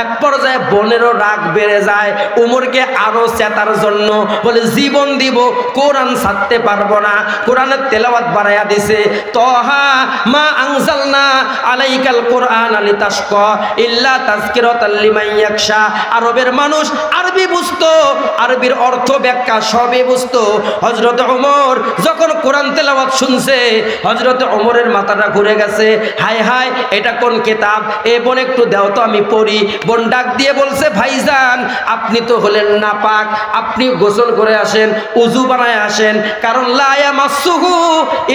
এক পর্যায়ে বোনেরও রাগ বেড়ে যায়, উমরকে আরো চেতার জন্য বলে জীবন দিব, কোরআন ছাড়তে পারবো না। কোরআনের তেলাওয়াত বাড়াইয়া দিছে, তহা মা আনজালনা আলাইকাল কোরআন লিতাশকা ইল্লা তাযকিরাতাল লিমান ইয়াখশা। আরবের মানুষ আরবি বুঝতো, আরবির অর্থ ব্যাখ্যা সবই বুঝতো। হযরত ওমর যখন কোরআন তেলাওয়াত শুনছে, হযরত ওমরের মাথাটা ঘুরে গেছে। হায় হায়, এটা কোন কিতাব? এ বোন একটু দাও তো, আমি পড়ি। বোন ডাক দিয়ে বলছে, ভাইজান আপনি তো হলেন নাপাক, আপনি গোসল করে আসেন, উযু বানায় আসেন, কারণ লা ইয়ামাসসুহু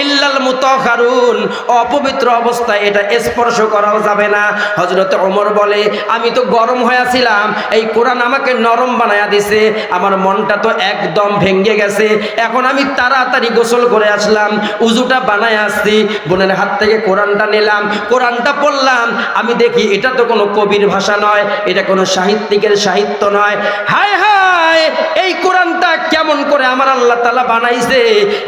ইল্লাল মুতাহহারুন, অপবিত্র অবস্থায় এটা স্পর্শ করাও যাবে না। হযরত ওমর বলে, আমি তো গরম হয়েছিলাম, এই কোরআন আমাকে নরম বানায়া দিছে, আমার মনটা তো একদম ভেঙে গেছে। এখন আমি তাড়াতাড়ি গোসল করে আসলাম, উযুটা বানায় আসছি, বোনের হাত থেকে কোরআনটা নিলাম, কোরআনটা পড়লাম। আমি দেখি এটা তো কোনো কবির ভাষা নয়, এটা কোনো সাহিত্যিকের সাহিত্য নয়। হায় হায়, এই কোরআনটা কেমন করে আমার আল্লাহ তাআলা বানাইছে?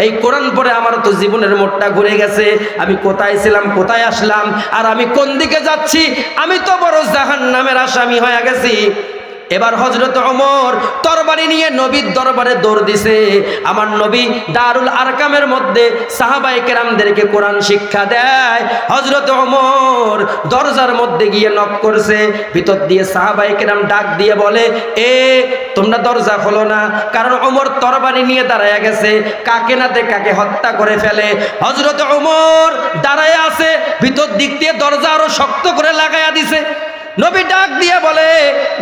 এই কোরআন পড়ে আমার তো জীবনের মোড়টা ঘুরে গেছে। আমি কোথায় ছিলাম, কোথায় আসলাম, আর আমি কোন দিকে যাচ্ছি? আমি তো বড় জাহান্নামের আসামি হয়ে গেছি। এবার হযরত ওমর তরবারি নিয়ে নবীর দরবারে দৌড় দিছে। আমার নবী দারুল আরকামের মধ্যে সাহাবায়ে কেরামদেরকে কোরআন শিক্ষা দেয়। হযরত ওমর দরজার মধ্যে গিয়ে নক করছে, ভিতর দিয়ে সাহাবায়ে কেরাম ডাক দিয়ে বলে, তোমরা দরজা খোলো না, কারণ ওমর তরবারি নিয়ে দাঁড়ায়া গেছে, কাকে নাতে কাকে হত্যা করে ফেলে। হযরত ওমর দাঁড়ায় আছে, ভিতর দিক দিয়ে দরজা আরো শক্ত করে লাগায়া দিছে। নবী ডাক দিয়ে বলে,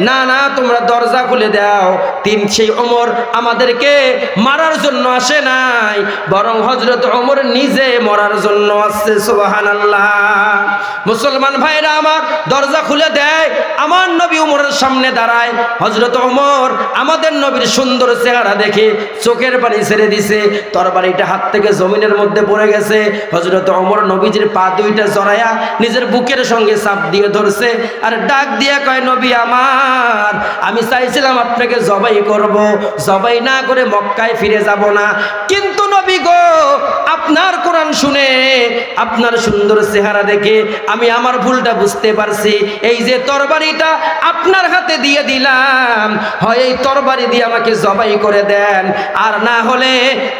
না না, তোমরা দরজা খুলে দাও। সেই ওমর আমাদেরকে মারার জন্য আসে নাই, বরং হযরত ওমর নিজে মরার জন্য আসছে। সুবহানাল্লাহ। মুসলমান ভাইরা আমার, দরজা খুলে দেয়, আমার নবী ওমরের সামনে দাঁড়ায়। হযরত ওমর আমাদের নবীর সুন্দর চেহারা দেখে চোখের পানি ছেড়ে দিছে, তরবারিটা হাত থেকে জমিনের মধ্যে পড়ে গেছে। হযরত ওমর নবীজির পা দুইটা জড়ায়া নিজের বুকের সঙ্গে চাপ দিয়ে ধরছে, আর ডাক দিয়ে কয়, নবী আমার, আমি চাইছিলাম আপনাকে জবাই করব, জবাই না করে মক্কায় ফিরে যাব না, কিন্তু নবী গো, আপনার কোরআন শুনে, আপনার সুন্দর চেহারা দেখে আমি আমার ভুলটা বুঝতে পারছি। এই যে তরবারিটা আপনার হাতে দিয়ে দিলাম, হয় এই তরবারি দিয়ে আমাকে জবাই করে দেন, আর না হলে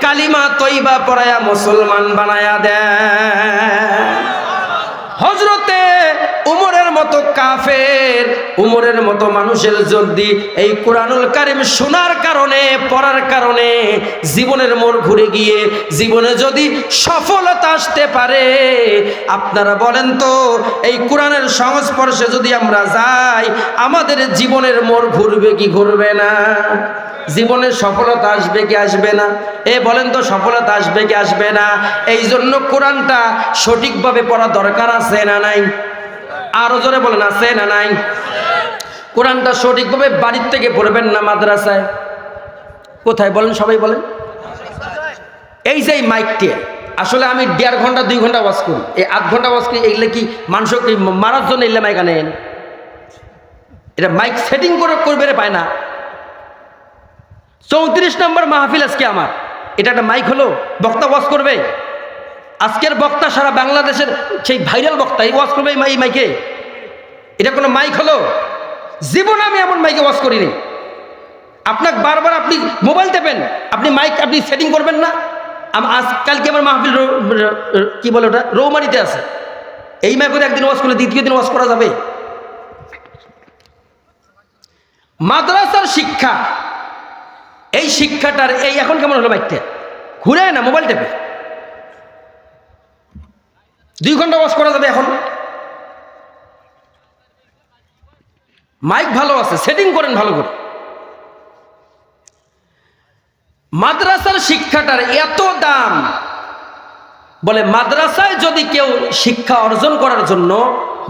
কালিমা তয়বা পড়ায়া মুসলমান বানায়া দেন। হযরতে উমরের মতো কাফের, উমরের মতো মানুষের যদি এই কোরআনুল কারীম শোনার কারণে, পড়ার কারণে জীবনের মোড় ঘুরে গিয়ে জীবনে যদি সফলতা আসতে পারে, আপনারা বলেন তো, এই কোরআনের সংস্পর্শে যদি আমরা যাই, আমাদের জীবনের মোড় ঘুরবে কি ঘুরবে না? জীবনের সফলতা আসবে কি আসবে না? বলেন তো সফলতা আসবে কি আসবে না? এই জন্য কোরআনটা সঠিকভাবে পড়া দরকার আছে না নাই? আরো জোরে বলেন, আছে না নাই? কোরআনটা সঠিকভাবে বাড়ির থেকে পড়বেন না মাদ্রাসায়? কোথায় বলেন, সবাই বলেন। এই যে মাইকটি, আসলে আমি 1.5 ঘন্টা 2 ঘন্টা ওয়াজ করি, এই 8 ঘন্টা ওয়াজ করি, এগুলো কি মানুষকে মারার জন্য এলে মাইক আনেন? এটা মাইক সেটিং করে করবে পায় না। 34 নম্বর মাহফিল আজকে আমার, এটা একটা মাইক হলো? বক্তা ওয়াজ করবে? আজকের বক্তা সারা বাংলাদেশের সেই ভাইরাল বক্তা, এই ওয়াজ করবে এই মাইকে? এটা কোনো মাইক হলো? জীবনে আমি এমন মাইকে ওয়াজ করিনি। আপনাকে বারবার আপনি মোবাইল টেপেন, আপনি মাইক আপনি সেটিং করবেন না? আজকালকে আমার মাহফিল কি বলে ওটা, রৌমারিতে আছে। এই মাইক করে একদিন ওয়াজ করলে দ্বিতীয় দিন ওয়াজ করা যাবে? মাদ্রাসার শিক্ষা, এই শিক্ষাটার এই এখন কেমন হলো? মাইকটা ঘুরে না, মোবাইল টেপে 2 ঘন্টা ওয়াজ করা যাবে এখন? মাইক ভালো আছে, সেটিং করেন ভালো করে। মাদ্রাসার শিক্ষাটার এত দাম, বলে মাদ্রাসায় যদি কেউ শিক্ষা অর্জন করার জন্য,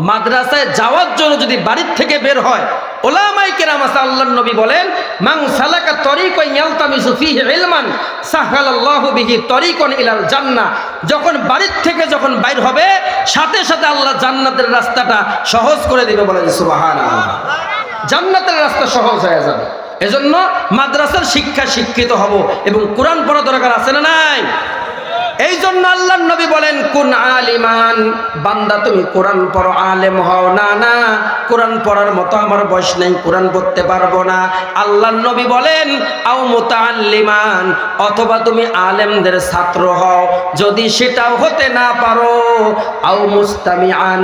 মাদ্রাসায় যাওয়ার জন্য যদি বাড়ির থেকে বের হয়, উলামায়ে কেরাম আছে, আল্লাহর নবী বলেন, মান সালাকা তরিকান ইয়ালতামিসু ফীহি ইলমান সাহালাল্লাহু বিহি তরিকান ইলাল জান্নাহ। যখন বাড়ির থেকে যখন বাইর হবে, সাথে সাথে আল্লাহ জান্নাতের রাস্তাটা সহজ করে দিবে। বলেন সুবহানাল্লাহ। জান্নাতের রাস্তা সহজ হয়ে যাবে। এজন্য মাদ্রাসার শিক্ষা শিক্ষিত হব এবং কোরআন পড়া দরকার আছে না নাই? এই জন্য আল্লাহর নবী বলেন, কুন আলিমান, বান্দা তুমি কোরআন পড়ো, আলেম হও। না না, কোরআন পড়ার মতো আমার বয়স নেই, কোরআন পড়তে পারবো না। আল্লাহর নবী বলেন, আও মুতাআল্লিমান, অথবা তুমি আলেমদের ছাত্র হও, যদি সেটাও হতে না পারো, আও মুস্তামিআন,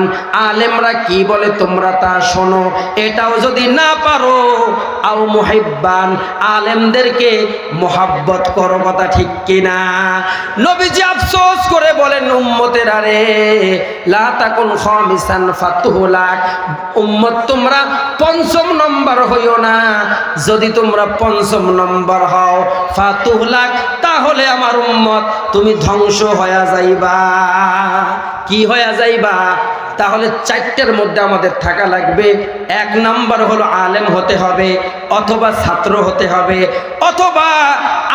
আলেমরা কি বলে তোমরা তা শোনো, এটাও যদি না পারো, আও মুহিব্বান, আলেমদেরকে মোহাব্বত করো। কথা ঠিক কিনা? নবীজি আফসোস করে বলেন, উম্মতের আরে লা তাকুন খামিসান ফাতুহলাক, উম্মত তোমরা 5ম নম্বর হইও না। যদি তোমরা 5ম নম্বর হও, ফাতুহলাক, তাহলে আমার উম্মত তুমি ধ্বংস হয়ে যাইবা। কি হয়ে যাইবা? তাহলে 4টের মধ্যে আমাদের থাকা লাগবে। 1 নাম্বার হলো আলেম হতে হবে, অথবা ছাত্র হতে হবে, অথবা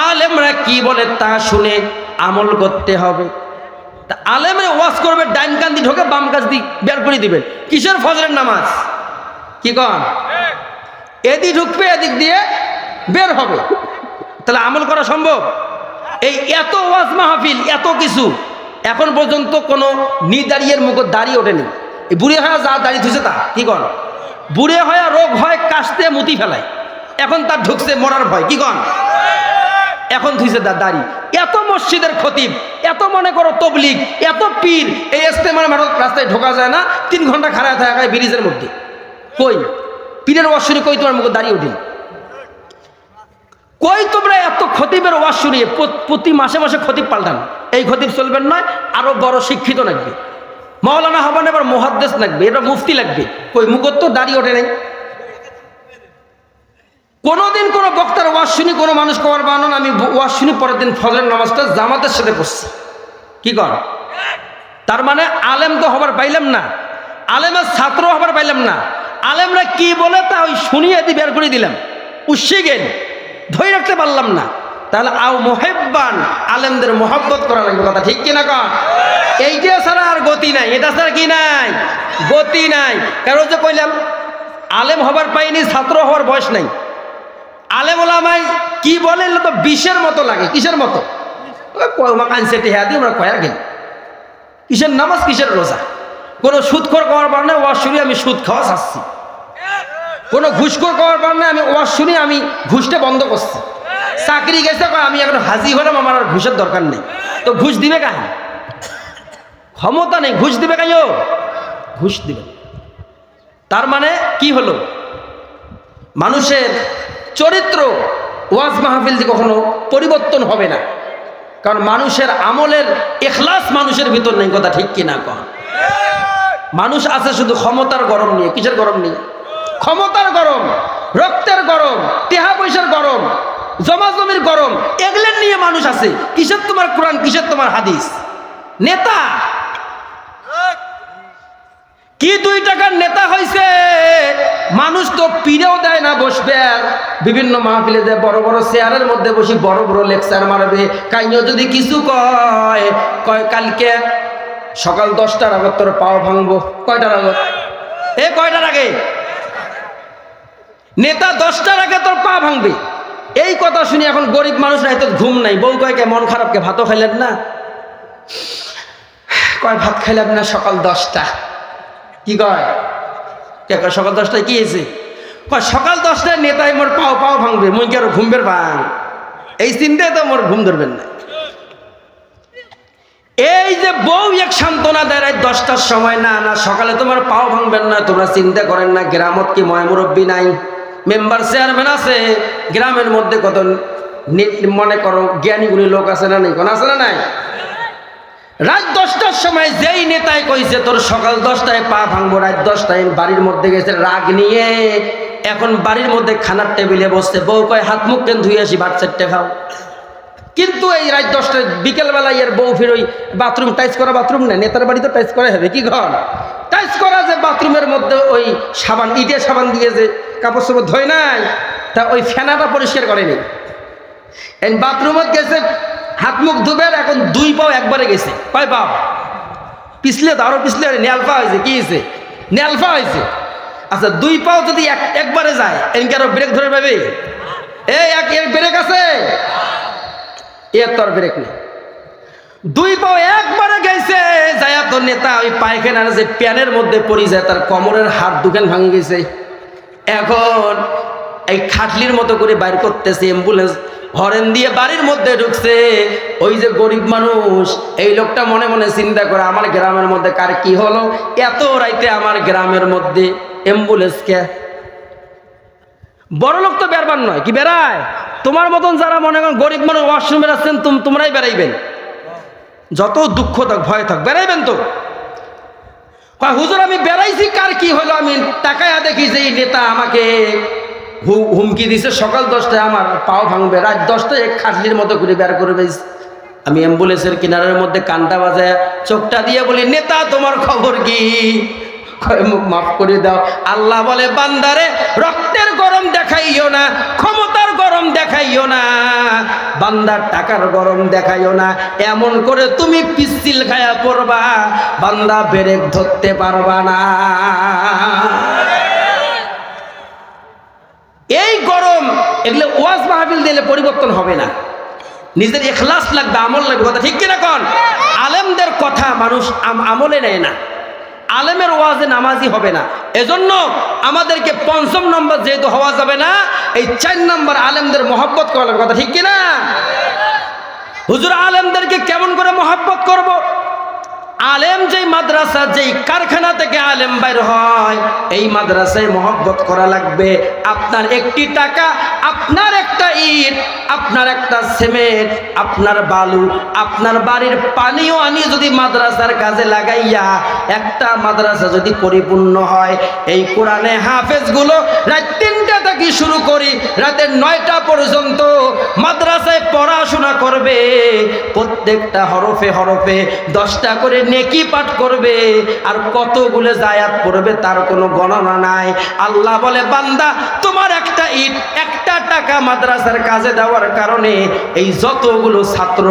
আলেমরা কি বলে তা শুনে আমল করতে হবে। তা আলেমরা ওয়াজ করবে, ডাইন কান দিয়ে ঢোকে, বাম কাজ দিয়ে বের করে দিবেন। কিসের ফজরের নামাজ? কি কন? এদিক ঢুকবে, এদিক দিয়ে বের হবে। তাহলে আমল করা সম্ভব? এই এত ওয়াজ মাহফিল, এত কিছু, এখন পর্যন্ত কোনো নিদারিয়ের মুখ দাড়ি ওঠেনি। এই বুড়ে হয়ে যা দাড়ি ধুছে তা, কি কন? বুড়ে হয়ে রোগ হয়, কাশতে মুতি ফেলায়, এখন তার ঢুকছে মরার ভয়। কি কন? এখন ধুইছে দাড়ি। এত মসজিদের খতিব, এত মনে করো তবলিগ, এত পীর, এই ইস্তেমার রাস্তায় ঢোকা যায় না, 3 ঘন্টা খাড়া থাকা ব্রিজের মধ্যে। কই পীরের ওয়াজ শুনে কই তোমার মুখে দাড়ি ওঠে? কই তোমরা এত খতিবের ওয়াজ শুনিয়ে প্রতি মাসে মাসে খতিব পাল্টান? এই খতিব চলবেন নয়, আরো বড় শিক্ষিত লাগবে, মাওলানা হবেন, এবার মুহাদ্দিস লাগবে, এটা মুফতি লাগবে। কই মুখত তো দাড়ি ওঠে নাই। কোনোদিন কোনো বক্তার ওয়াজ শুনি কোনো মানুষ কবার বানান, আমি ওয়াজ শুনি পরের দিন ফজরের নামাজটা জামাতের সাথে পড়ছি। কি কর? তার মানে আলেম তো হবার পাইলাম না, আলেমের ছাত্র হবার পাইলাম না। আলেমরা কি বলে তা ওই শুনিয়ে দিয়ে বের করে দিলাম, উৎসে গেল, ধরে রাখতে পারলাম না। তাহলে আও মুহিব্বান, আলেমদের মোহাব্বত করা লাগবে। কথা ঠিক কিনা কন? এইটা ছাড়া আর গতি নাই, এটা ছাড়া কি নাই? গতি নাই। কারণ যে কইলাম আলেম হবার পাইনি, ছাত্র হওয়ার বয়স নাই। আলেম ওলামাই কি বলে তো বিষের মতো লাগে। কিসের মতো? আমরা কয়া গেল, কিসের নামাজ, কিসের রোজা? কোনো সুদখোর করার কারণে ওয়াজ শুনি আমি সুদ খাওয়া চাচ্ছি, কোনো ঘুষখোর করার কারণে আমি ওয়াজ শুনি আমি ঘুষটা বন্ধ করছি। চাকরি গেছে, আমি এখন হাজি হলাম, আমার আর ঘুষের দরকার নেই। তো ঘুষ দিবে কাহি? ক্ষমতা নেই, ঘুষ দিবে কাই? ঘুষ দিবে। তার মানে কি হলো? মানুষের চরিত্র ওয়াজ মাহফিল দিয়ে কখনো পরিবর্তন হবে না, কারণ মানুষের আমলের ইখলাস মানুষের ভিতর নেই। কথা ঠিক কিনা কন? মানুষ আছে শুধু ক্ষমতার গরম নিয়ে। কিসের গরম নিয়ে? ক্ষমতার গরম, রক্তের গরম, টেহা পয়সার গরম। জমাজমির গরম, এগুলো নিয়ে মানুষ আছে। কিসের তোমার কোরআন, কিসের তোমার হাদিস? নেতা কি 2 টাকার নেতা হয়েছে? মানুষ তো পীরেও দেয় না বসবে, আর বিভিন্ন মাহফিলে যে বড় বড় চেয়ারের মধ্যে বসে বড় বড় লেকচার মারবে। কাইও যদি কিছু কয় কালকে সকাল 10টার আগে তোর পাও ভাঙবো। কয়টার আগে? কয়টার আগে? নেতা 10টার আগে তোর পা ভাঙবে। এই কথা শুনি এখন গরিব মানুষরা এত ঘুম নাই। বউ কয় কে মন খারাপকে ভাতও খাইলেন না? কয় ভাত খাইলাম না সকাল 10টা। কি কয়? কে কয় সকাল 10টায় কি হয়েছে? কয় সকাল 10টায় নেতায় মোর পাও পাও ভাঙবে, মুই কি আরো ঘুমবের ভাঙ? এই চিন্তায় তো মোর ঘুম ধরবেন না। এই যে বউ এক সান্ত্বনা দেয় রাত 10টার সময়, না না সকালে তোমার পাও ভাঙবেন না, তোমরা চিন্তা করেন না। গ্রামত কি ময়মুরব্বী নাই? মেম্বার চেয়ারম্যান আছে গ্রামের মধ্যে, কত মনে করো জ্ঞানীগুলি লোক আছে না নেই? কোন আছে না নাই? রাত 10টার সময় যেই নেতায় কইছে তোর সকাল 10টায় পা ভাঙবো, রাত 10টায় বাড়ির মধ্যে গেছে রাগ নিয়ে। এখন বাড়ির মধ্যে খানার টেবিলে বসছে, বউ কয় হাত মুখ কেন ধুয়ে আসি, ভাত চারটে খাও। কিন্তু এই রাত 10টায় বিকেলবেলা এর বউ ফির ওই বাথরুম টাইচ করা, বাথরুম নেই নেতার বাড়ি তো টাইচ করা হবে, কি ঘর টাইচ করা যে বাথরুমের মধ্যে ওই সাবান, ইটের সাবান দিয়ে যে কাপড় চোপড় ধোয় নাই, তা ওই ফেনাটা পরিষ্কার করেনি। এই বাথরুমে গেছে হাত মুখ ধুবে, এখন 2 পাও একবারে গেছে। কয় পাও? পিছলে তো আরো পিছলে নেলফা হয়েছে। কি হয়েছে? নেলফা হয়েছে। আচ্ছা 2 পাও যদি একবারে যায়, এনকে আরো ব্রেক ধরে পাবে? এর ব্রেক আছে? এর তোর ব্রেক নেই। 2 পাও একবারে গেছে, যায়া তো নেতা ওই পায়খানার যে প্যানের মধ্যে পড়ে যায়, তার কোমরের হাড় দুখান ভাঙে গেছে। এখন এই খাটলির মতো করে বাইর করতেছে, অ্যাম্বুলেন্স হরেন দিয়ে বাড়ির মধ্যে ঢুকছে। ওই যে গরিব মানুষ, এই লোকটা মনে মনে চিন্তা করে আমার গ্রামের মধ্যে কার কি হলো, এত রাইতে আমার গ্রামের মধ্যে অ্যাম্বুলেন্স কে? বড় লোক তো বেরবার নয়, কি বেড়ায়? তোমার মতন যারা মনে করেন গরিব মানুষ ওয়াশরুমে আসছেন, তোমরাই বেড়াইবেন। যত দুঃখ থাক ভয় থাক বেড়াইবেন তো। হুজুর আমি বেড়াইছি, কার কি হলো? আমি টাকায়া দেখি যে এই নেতা আমাকে হুমকি দিছে সকাল 10টায় আমার পাও ভাঙবে, রাত 10টায় খাটলির মতো করে বের করবে। আমি অ্যাম্বুলেন্সের কিনারের মধ্যে কানটা বাজায় চোখটা দিয়ে বলি, নেতা তোমার খবর কি? মুখ মাফ করে দাও। আল্লাহ বলে, বান্দারে রক্তের গরম দেখাইও না, ক্ষমতার গরম দেখাইও না, বান্দার টাকার গরম দেখাইও না। এমন করে তুমি পিচ্ছিল খায়া পড়বা, বান্দা ব্রেক ধরতে পারবা না। এই গরম, এগুলো ওয়াজ মাহফিল দিলে পরিবর্তন হবে না। নিজের ইখলাস লাগবে, আমল লাগবে। কথা ঠিক কিনা কোন? আলেমদের কথা মানুষ আমলে নেয় না, আলেমের ওয়াজে নামাজি হবে না। এজন্য আমাদেরকে 5ম নম্বর যেহেতু হওয়া যাবে না, এই 4 নম্বর আলেমদের মহব্বত করা লাগবে। কথা ঠিক কিনা? হুজুর আলেমদেরকে কেমন করে মহব্বত করব? আলেম যেই মাদ্রাসা, যেই কারখানা থেকে আলেম বাইর হয়, এই মাদ্রাসায় মহব্বত করা লাগবে। আপনার একটি টাকা, আপনার একটা ইট, আপনার একটা সিমেন্ট, আপনার বালু, আপনার বাড়ির পানিও আনি যদি মাদ্রাসার কাজে লাগাইয়া একটা মাদ্রাসা যদি পরিপূর্ণ হয়, এই কোরআনে হাফেজগুলো রাত 3টা থেকে শুরু করি রাতের 9টা পর্যন্ত মাদ্রাসায় পড়াশোনা করবে, প্রত্যেকটা হরফে হরফে 10টা করে নেকি পাঠ করবে, আর কতগুলো জায়াত পড়বে তার কোনো গণনা নাই। আল্লাহ বলে, বান্দা তোমার একটা ইট, একটা টাকা মাদ্রাসার কাজে দেওয়ার কারণে এই যতগুলো ছাত্র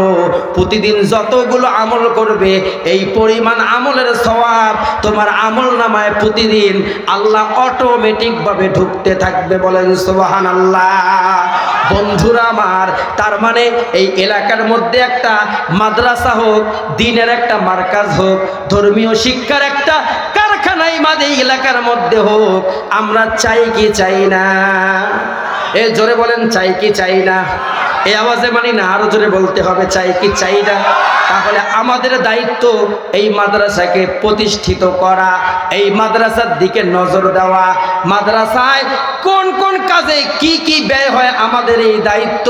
প্রতিদিন যতগুলো আমল করবে, এই পরিমাণ আমলের সওয়াব তোমার আমল নামায় প্রতিদিন আল্লাহ অটোমেটিক ভাবে ঢুকতে থাকবে। বলেন সুবহানাল্লাহ। বন্ধুরা আমার, তার মানে এই এলাকার মধ্যে একটা মাদ্রাসা হোক, দ্বীনের একটা মার্কাজ হোক, ধর্মীয় শিক্ষার একটা কারখানাই মাঝে এলাকার মধ্যে হোক, আমরা চাই কি চাই না? জোরে বলেন, চাই কি চাই না? এই আওয়াজে মানি না, আরো জোরে বলতে হবে চাই কি চাই না? তাহলে আমাদের দায়িত্ব এই মাদ্রাসাকে প্রতিষ্ঠিত করা, এই মাদ্রাসার দিকে নজর দেওয়া, মাদ্রাসায় কোন কোন কাজে কি কি ব্যয় হয় আমাদের এই দায়িত্ব।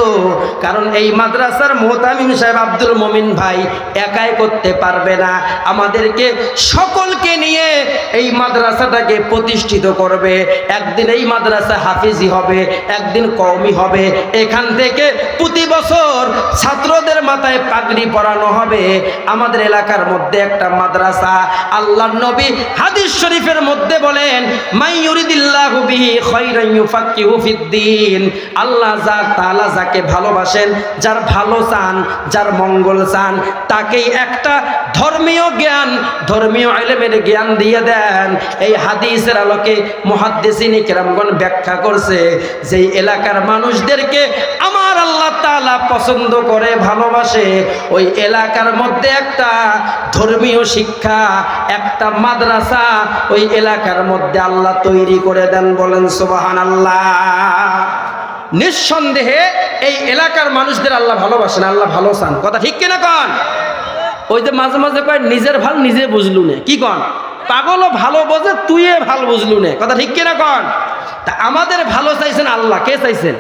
কারণ এই মাদ্রাসার মুহতামিম সাহেব আব্দুল মমিন ভাই একাই করতে পারবে না, আমাদেরকে সকলকে নিয়ে এই মাদ্রাসাটাকে প্রতিষ্ঠিত করবে। একদিন এই মাদ্রাসা হাফিজি হবে, একদিন কওমি হবে। এখান থেকে প্রতি বছর ছাত্রদের মাথায় পাগড়ি পরানো হবে। আমাদের এলাকার মধ্যে একটা মাদ্রাসা, আল্লাহর নবী হাদিস শরীফের মধ্যে বলেন, মাই ইউরিদিল্লাহু বিহি খায়রান ইউফাক্কিহু ফিদ্দিন। আল্লাহ তাআলা যাকে ভালোবাসেন, যার ভালো চান, যার মঙ্গল চান, তাকেই একটা ধর্মীয় জ্ঞান, ধর্মীয় ইলমের জ্ঞান দিয়ে দেন। এই হাদিসের আলোকে মুহাদ্দিসিন কিরামগণ ব্যাখ্যা করছে যে এলাকার মানুষদেরকে আমার আল্লাহ তাআলা পছন্দ করে, ভালোবাসে। ওই এলাকার মধ্যে একটা ধর্মীয় শিক্ষা, একটা মাদ্রাসা ওই এলাকার মধ্যে আল্লাহ তৈরি করে দেন। বলেন সুবহানাল্লাহ। নিঃসন্দেহে এই এলাকার মানুষদের আল্লাহ ভালোবাসেন, আল্লাহ ভালো চান। কথা ঠিক কিনা কন? ওই যে মাঝে মাঝে কয় নিজের ভাল নিজে বুঝলু নে, কি কন? পাগলও ভালো বোঝে, তুইও ভালো বুঝলু নে। কথা ঠিক কিনা কন? তা আমাদের ভালো চাইছেন আল্লাহ, কে চাইছেন?